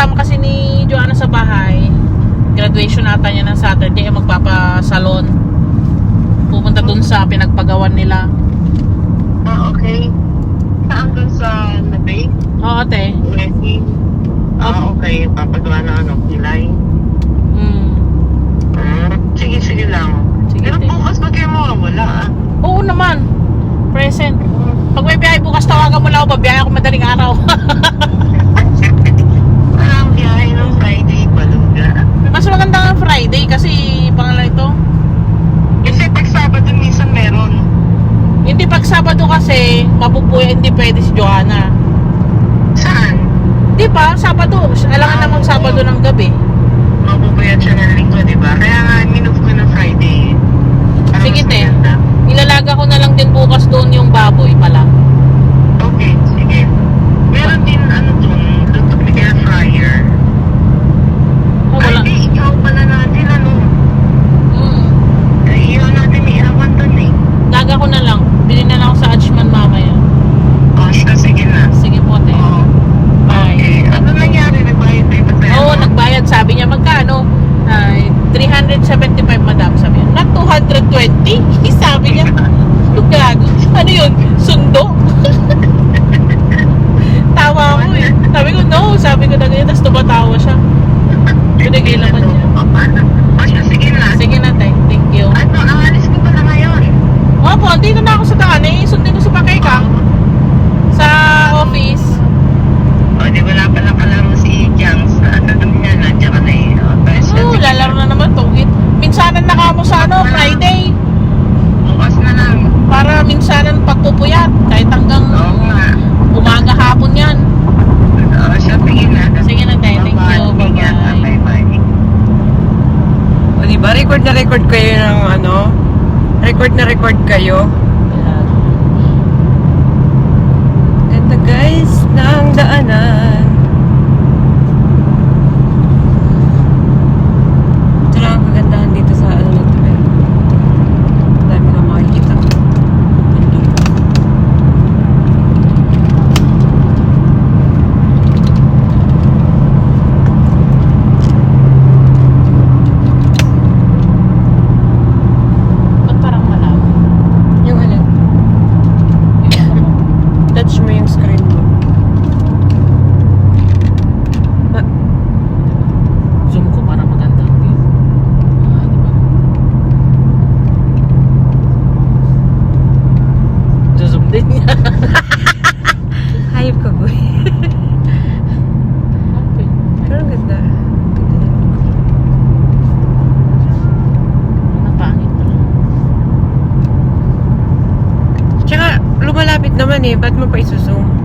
kasama kasi ni Joanna sa bahay. Graduation ata niya ng Saturday, magpapasalon. Pupunta dun sa pinagpagawan nila. Ah, okay. Saan dun sa Nabay? Oo, ate. Wedding? Ah, okay. Papagawa na kilay. Sige lang. Sige, Pero te. bukas ba kayo mawawala Oo naman. Present. Pag may biyahe bukas, tawagan mo lang ako. Babiyahe ako madaling araw. Parang biyahe ng Friday, Baluga. Mas maganda nga Friday kasi pangalan ito. Kasi pag Sabado minsan meron. Hindi pag Sabado kasi, mapupuya, hindi pwede si Joanna. Saan? Di ba? Sabado. Alangan namang Sabado ng gabi. Mabubuyat siya ng linggo, di ba? Kaya nga, minove ko ng Friday. Para Sige, mas te. maganda. Ilalaga ko na lang din bukas doon yung baboy pala. Okay, sige. Meron din dun, lutok ni air fryer. Oh, Ay, wala. di, ikaw pala natin, Ay, iyaw natin may awan dun eh. Laga ko na lang. Bili na lang ako sa Achman mamaya. Oh, sige na. Sige po, te. Oo. Bye. Okay. Ano nangyari? Nagbayad tayo ba tayo? Oo, nagbayad. Sabi niya, magkano? Ay, 375, madam. Sabi niya, not 220? Sabi niya, gago. Ano yun? Sundo? Tawa ako eh. Sabi ko, no. Sabi ko na ganyan. Tapos tumatawa siya. Binigay naman niya. Sige na. Sige na, te. Thank you. Aalis ko pala ngayon. Opo, dito na ako sa daan eh. Sundin ko si Pakeka. Sa office. O, di wala pala kalaro si Jang sa niya na. Tsaka na eh. Oo, lalaro na naman to. Minsanan na kamo sa Friday. Bukas na lang. Para minsanan pagpupuyat. Kahit hanggang Oo nga. umaga hapon yan. O, siya, sige na. Sige na, te. Thank you. Bye-bye. Bye-bye. O diba, record na record kayo ng record na record kayo. Ganda guys, ng daanan. Ito lang ang kagandahan dito sa na to, pero dami na makikita. Ba't parang malabo? Yung touch mo yung screen mo. Zoom ko para maganda ang view. Diba? Zoom din niya. Hayop ka, boy. Okay. Pero ang ganda. Napangit pala. Tsaka, lumalapit naman eh. Ba't mo pa isusum?